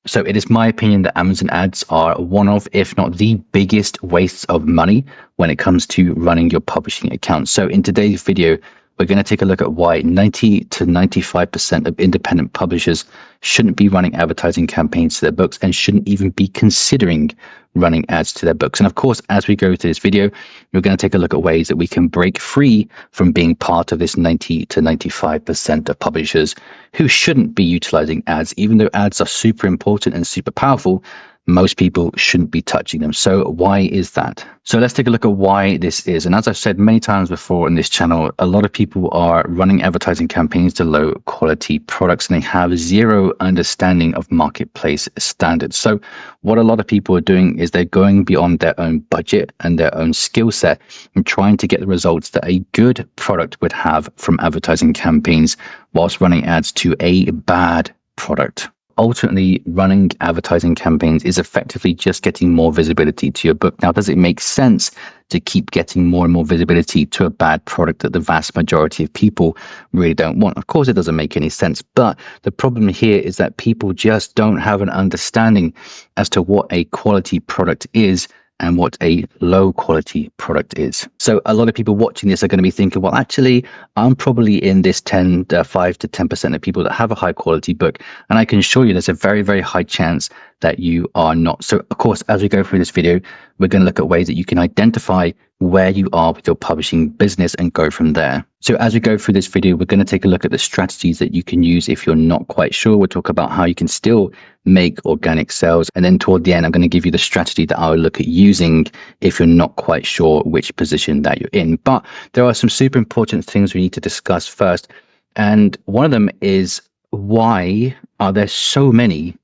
So it is my opinion that Amazon ads are one of, if not the biggest wastes of money when it comes to running your publishing account. So in today's video, we're going to take a look at why 90 to 95% of independent publishers shouldn't be running advertising campaigns to their books and shouldn't even be considering running ads to their books. And of course, as we go through this video, we're going to take a look at ways that we can break free from being part of this 90 to 95% of publishers who shouldn't be utilizing ads. Even though ads are super important and super powerful, most people shouldn't be touching them. So why is that? So let's take a look at why this is. And as I've said many times before in this channel, a lot of people are running advertising campaigns to low quality products and they have zero understanding of marketplace standards. So what a lot of people are doing is they're going beyond their own budget and their own skill set and trying to get the results that a good product would have from advertising campaigns whilst running ads to a bad product. Ultimately, running advertising campaigns is effectively just getting more visibility to your book. Now, does it make sense to keep getting more and more visibility to a bad product that the vast majority of people really don't want? Of course, it doesn't make any sense. But the problem here is that people just don't have an understanding as to what a quality product is and what a low quality product is. So a lot of people watching this are going to be thinking, well, actually, I'm probably in this 5 to 10% of people that have a high quality book. And I can assure you there's a very, very high chance that you are not. So of course, as we go through this video, we're going to look at ways that you can identify where you are with your publishing business and go from there. So as we go through this video, we're going to take a look at the strategies that you can use if you're not quite sure. We'll talk about how you can still make organic sales. And then toward the end, I'm going to give you the strategy that I would look at using if you're not quite sure which position that you're in. But there are some super important things we need to discuss first. And one of them is, why are there so many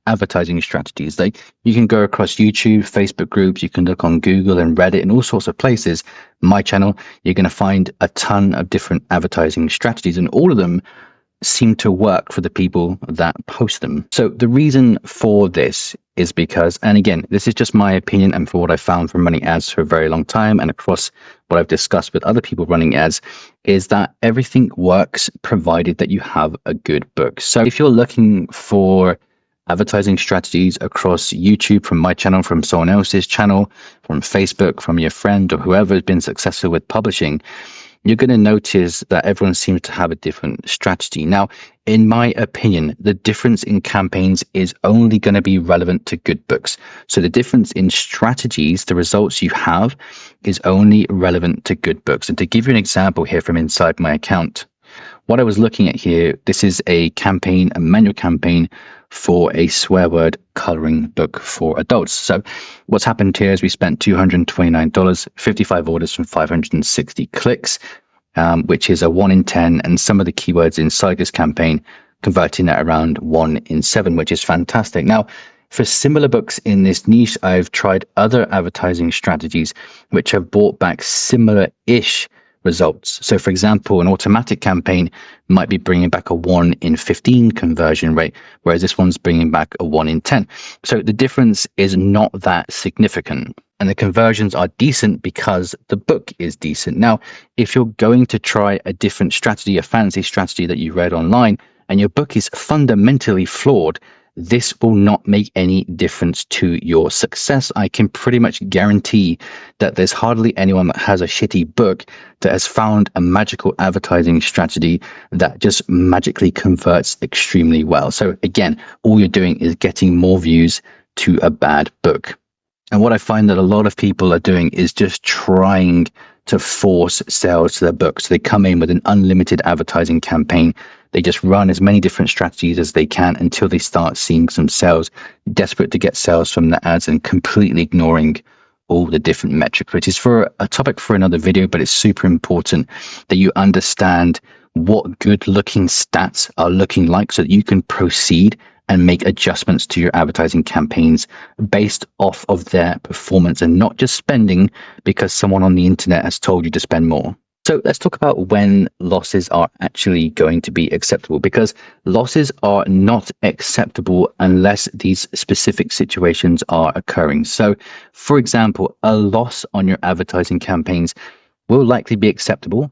advertising strategies? Like, you can go across YouTube, Facebook groups, you can look on Google and Reddit and all sorts of places. My channel, you're going to find a ton of different advertising strategies, and all of them seem to work for the people that post them. So the reason for this is because, and again, this is just my opinion and for what I found from running ads for a very long time and across what I've discussed with other people running ads, is that everything works provided that you have a good book. So if you're looking for advertising strategies across YouTube, from my channel, from someone else's channel, from Facebook, from your friend or whoever has been successful with publishing, you're going to notice that everyone seems to have a different strategy. Now, in my opinion, the difference in campaigns is only going to be relevant to good books. So the difference in strategies, the results you have, is only relevant to good books. And to give you an example here from inside my account, what I was looking at here, this is a campaign, a manual campaign for a swear word coloring book for adults. So what's happened here is we spent $229, 55 orders from 560 clicks, which is a 1 in 10. And some of the keywords inside this campaign converting at around 1 in 7, which is fantastic. Now, for similar books in this niche, I've tried other advertising strategies which have brought back similar-ish results. So for example, an automatic campaign might be bringing back a 1 in 15 conversion rate, whereas this one's bringing back a 1 in 10. So the difference is not that significant. And the conversions are decent because the book is decent. Now, if you're going to try a different strategy, a fancy strategy that you read online, and your book is fundamentally flawed, this will not make any difference to your success. I can pretty much guarantee that there's hardly anyone that has a shitty book that has found a magical advertising strategy that just magically converts extremely well. So again, all you're doing is getting more views to a bad book. And what I find that a lot of people are doing is just trying to force sales to their books. They come in with an unlimited advertising campaign. They just run as many different strategies as they can until they start seeing some sales, desperate to get sales from the ads and completely ignoring all the different metrics, which is for a topic for another video, but it's super important that you understand what good looking stats are looking like so that you can proceed and make adjustments to your advertising campaigns based off of their performance and not just spending because someone on the internet has told you to spend more. So let's talk about when losses are actually going to be acceptable, because losses are not acceptable unless these specific situations are occurring. So, for example, a loss on your advertising campaigns will likely be acceptable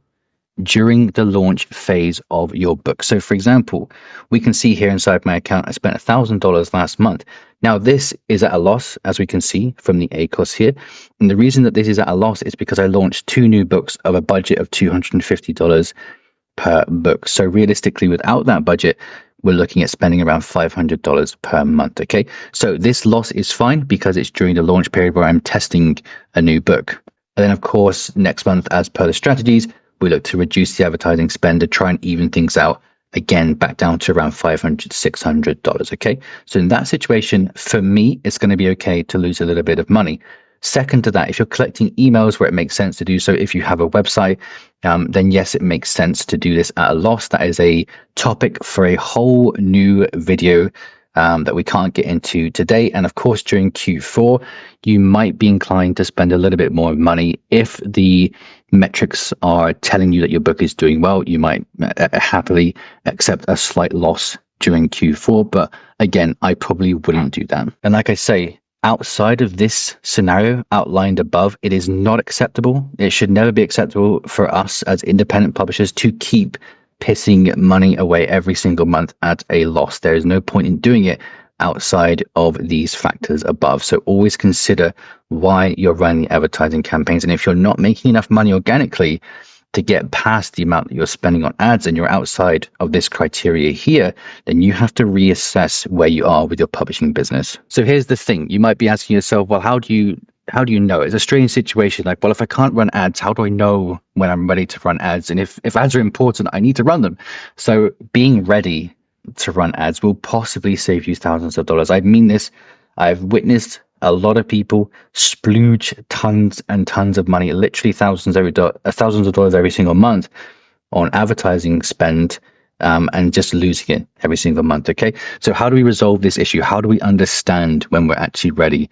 during the launch phase of your book. So for example, we can see here inside my account, I spent $1,000 last month. Now this is at a loss, as we can see from the ACOS here. And the reason that this is at a loss is because I launched 2 new books of a budget of $250 per book. So realistically, without that budget, we're looking at spending around $500 per month. Okay. So this loss is fine because it's during the launch period where I'm testing a new book. And then of course, next month, as per the strategies, we look to reduce the advertising spend to try and even things out again, back down to around $500, $600. Okay. So in that situation, for me, it's going to be okay to lose a little bit of money. Second to that, if you're collecting emails where it makes sense to do so, if you have a website, then yes, it makes sense to do this at a loss. That is a topic for a whole new video that we can't get into today. And of course, during Q4, you might be inclined to spend a little bit more money. If the metrics are telling you that your book is doing well, you might happily accept a slight loss during Q4. But again, I probably wouldn't do that. And like I say, outside of this scenario outlined above, it is not acceptable. It should never be acceptable for us as independent publishers to keep pissing money away every single month at a loss. There is no point in doing it outside of these factors above. So always consider why you're running advertising campaigns. And if you're not making enough money organically to get past the amount that you're spending on ads and you're outside of this criteria here, then you have to reassess where you are with your publishing business. So here's the thing. You might be asking yourself, well, how do you know? It's a strange situation. Like, well, if I can't run ads, how do I know when I'm ready to run ads? And if ads are important, I need to run them. So being ready to run ads will possibly save you thousands of dollars. I mean this. I've witnessed a lot of people splooge tons and tons of money, literally thousands of dollars every single month on advertising spend, and just losing it every single month. Okay. So how do we resolve this issue? How do we understand when we're actually ready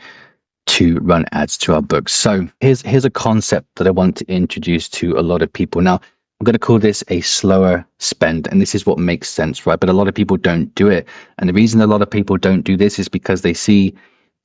to run ads to our books? So here's a concept that I want to introduce to a lot of people. Now, I'm going to call this a slower spend, and this is what makes sense, right? But a lot of people don't do it. And the reason a lot of people don't do this is because they see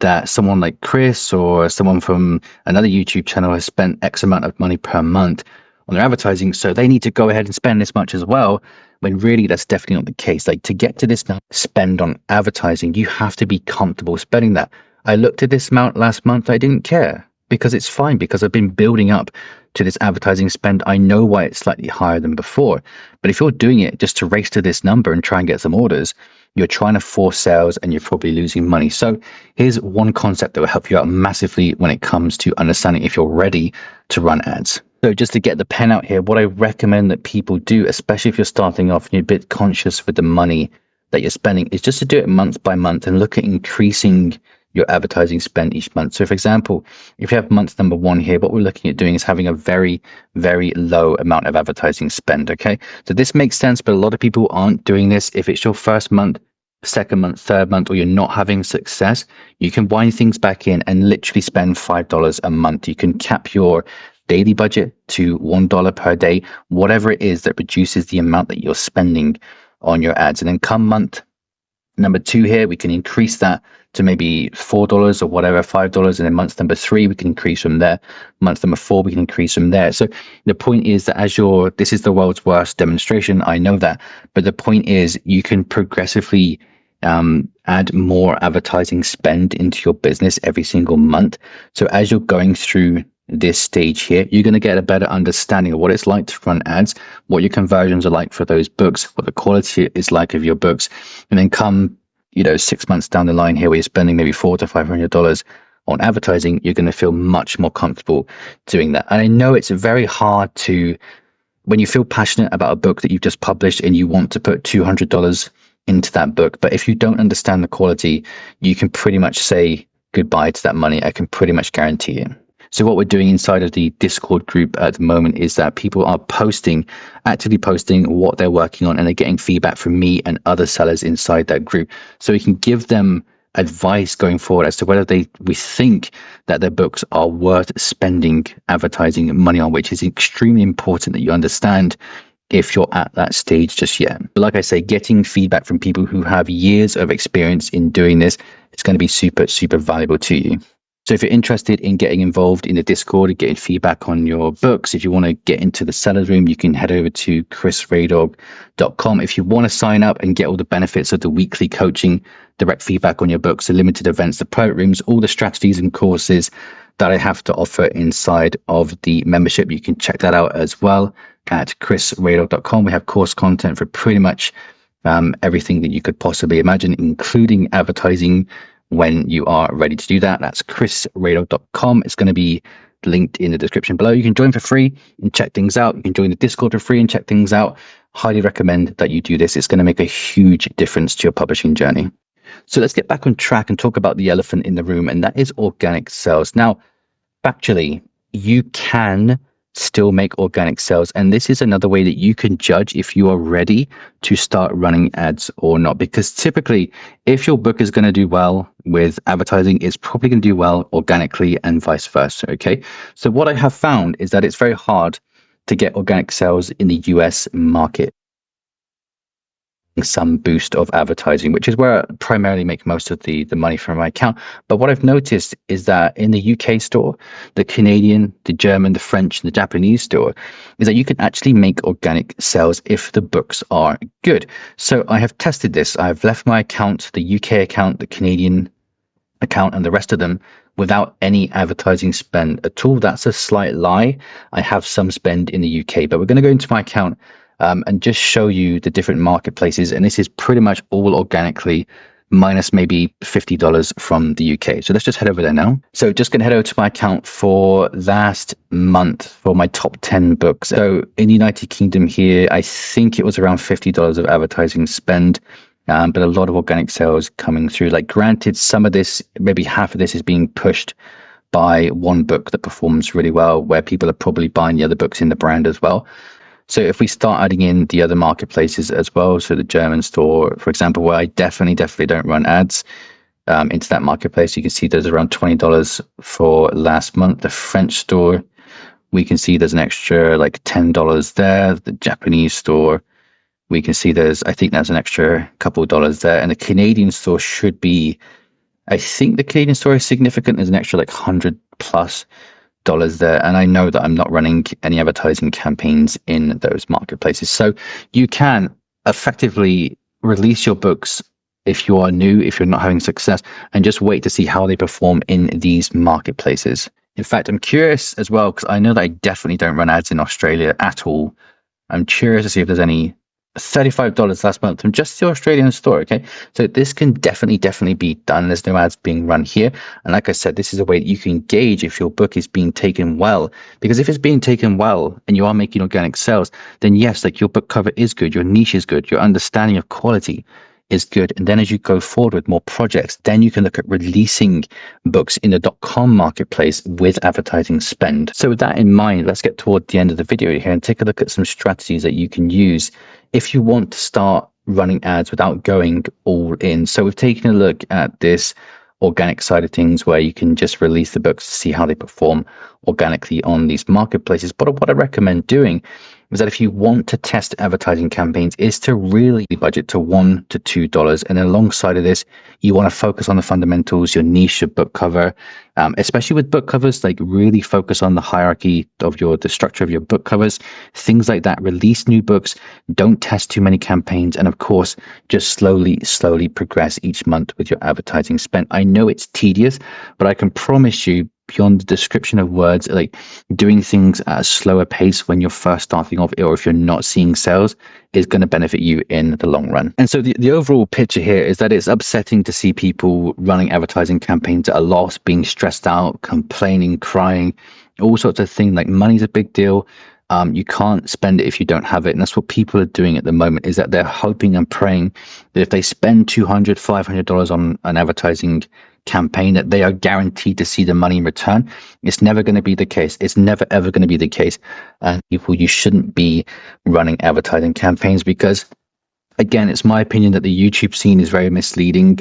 that someone like Chris or someone from another YouTube channel has spent X amount of money per month on their advertising, so they need to go ahead and spend this much as well, when really that's definitely not the case. Like, to get to this spend on advertising, you have to be comfortable spending that. I looked at this amount last month, I didn't care because it's fine, because I've been building up to this advertising spend. I know why it's slightly higher than before. But if you're doing it just to race to this number and try and get some orders, you're trying to force sales and you're probably losing money. So here's one concept that will help you out massively when it comes to understanding if you're ready to run ads. So just to get the pen out here, what I recommend that people do, especially if you're starting off and you're a bit conscious with the money that you're spending, is just to do it month by month and look at increasing your advertising spend each month. So for example, if you have month number 1 here, what we're looking at doing is having a very, very low amount of advertising spend. Okay. So this makes sense, but a lot of people aren't doing this. If it's your first month, second month, third month, or you're not having success, you can wind things back in and literally spend $5 a month. You can cap your daily budget to $1 per day, whatever it is that reduces the amount that you're spending on your ads. And then come month number 2 here, we can increase that to maybe $4 or whatever, $5. And then month number 3, we can increase from there. Month number 4, we can increase from there. So the point is that this is the world's worst demonstration, I know that, but the point is you can progressively add more advertising spend into your business every single month. So as you're going through this stage here, you're going to get a better understanding of what it's like to run ads, what your conversions are like for those books, what the quality is like of your books. And then come 6 months down the line here, where you're spending maybe $400 to $500 on advertising, you're going to feel much more comfortable doing that. And I know it's very hard to, when you feel passionate about a book that you've just published and you want to put $200 into that book, but if you don't understand the quality, you can pretty much say goodbye to that money. I can pretty much guarantee it. So what we're doing inside of the Discord group at the moment is that people are actively posting what they're working on, and they're getting feedback from me and other sellers inside that group. So we can give them advice going forward as to whether we think that their books are worth spending advertising money on, which is extremely important that you understand if you're at that stage just yet. But like I say, getting feedback from people who have years of experience in doing this is going to be super, super valuable to you. So if you're interested in getting involved in the Discord and getting feedback on your books, if you want to get into the seller's room, you can head over to chrisraydog.com. If you want to sign up and get all the benefits of the weekly coaching, direct feedback on your books, the limited events, the private rooms, all the strategies and courses that I have to offer inside of the membership, you can check that out as well at chrisraydog.com. We have course content for pretty much everything that you could possibly imagine, including advertising when you are ready to do that. That's chrisraydog.com. It's going to be linked in the description below. You can join for free and check things out. You can join the Discord for free and check things out. Highly recommend that you do this. It's going to make a huge difference to your publishing journey. So let's get back on track and talk about the elephant in the room, and that is organic sales. Now, factually, you can still make organic sales, and this is another way that you can judge if you are ready to start running ads or not, because typically if your book is going to do well with advertising, it's probably going to do well organically and vice versa. Okay, so what I have found is that it's very hard to get organic sales in the US market. Some boost of advertising, which is where I primarily make most of the money from my account. But what I've noticed is that in the UK store, the Canadian, the German, the French, and the Japanese store, is that you can actually make organic sales if the books are good. So I have tested this. I've left my account, the UK account, the Canadian account, and the rest of them without any advertising spend at all. That's a slight lie. I have some spend in the UK, but we're going to go into my account and just show you the different marketplaces. And this is pretty much all organically, minus maybe $50 from the UK. So let's just head over there now. So just going to head over to my account for last month for my top 10 books. So in the United Kingdom here, I think it was around $50 of advertising spend. But a lot of organic sales coming through. Like, granted, some of this, maybe half of this is being pushed by one book that performs really well, where people are probably buying the other books in the brand as well. So if we start adding in the other marketplaces as well, so the German store, for example, where I definitely don't run ads into that marketplace, you can see there's around $20 for last month. The French store, we can see there's an extra like $10 there. The Japanese store, we can see I think there's an extra couple of dollars there. And the Canadian store should be, I think the Canadian store is significant. There's an extra like $100+ there. And I know that I'm not running any advertising campaigns in those marketplaces. So you can effectively release your books if you are new, if you're not having success, and just wait to see how they perform in these marketplaces. In fact, I'm curious as well, because I know that I definitely don't run ads in Australia at all. I'm curious to see if there's any $35 last month from just the Australian store. Okay, so this can definitely be done. There's no ads being run here, and like I said, this is a way that you can gauge if your book is being taken well, because if it's being taken well and you are making organic sales, then yes, like, your book cover is good, your niche is good, your understanding of quality is good. And then as you go forward with more projects, then you can look at releasing books in the .com marketplace with advertising spend. So with that in mind, let's get toward the end of the video here and take a look at some strategies that you can use if you want to start running ads without going all in. So we've taken a look at this organic side of things, where you can just release the books to see how they perform organically on these marketplaces. But what I recommend doing is that if you want to test advertising campaigns, is to really budget to $1 to $2. And then alongside of this, you want to focus on the fundamentals, your niche, your book cover, especially with book covers. Like, really focus on the hierarchy of the structure of your book covers, things like that. Release new books, don't test too many campaigns, and of course, just slowly progress each month with your advertising spend. I know it's tedious, but I can promise you, beyond the description of words, like, doing things at a slower pace when you're first starting off, or if you're not seeing sales, is going to benefit you in the long run. And so the overall picture here is that it's upsetting to see people running advertising campaigns at a loss, being stressed out, complaining, crying, all sorts of things. Like, money's a big deal. You can't spend it if you don't have it. And that's what people are doing at the moment, is that they're hoping and praying that if they spend $200, $500 on an advertising campaign, that they are guaranteed to see the money in return. It's never going to be the case. It's never ever going to be the case. And people, you shouldn't be running advertising campaigns, because, again, it's my opinion that the YouTube scene is very misleading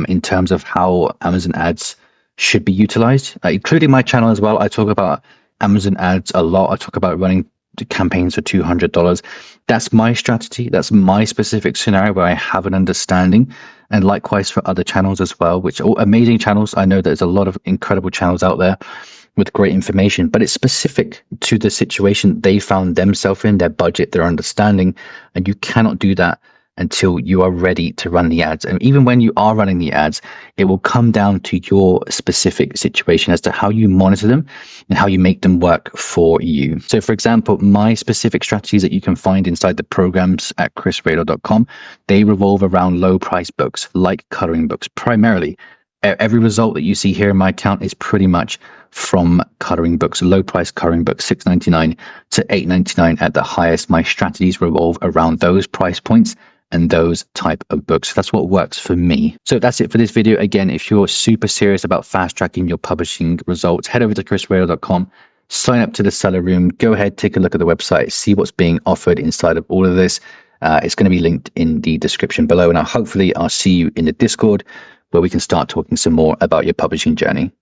in terms of how Amazon ads should be utilized, including my channel as well. I talk about Amazon ads a lot. I talk about running campaigns for $200. That's my strategy. That's my specific scenario where I have an understanding. And likewise for other channels as well, which are amazing channels. I know there's a lot of incredible channels out there with great information, but it's specific to the situation they found themselves in, their budget, their understanding. And you cannot do that until you are ready to run the ads. And even when you are running the ads, it will come down to your specific situation as to how you monitor them and how you make them work for you. So for example, my specific strategies that you can find inside the programs at chrisraydog.com, they revolve around low price books like coloring books primarily. Every result that you see here in my account is pretty much from coloring books, low price coloring books, $6.99 to $8.99 at the highest. My strategies revolve around those price points and those type of books. That's what works for me. So that's it for this video. Again, if you're super serious about fast tracking your publishing results, head over to chrisraydog.com, sign up to the seller room, go ahead, take a look at the website, see what's being offered inside of all of this. It's going to be linked in the description below. And hopefully I'll see you in the Discord where we can start talking some more about your publishing journey.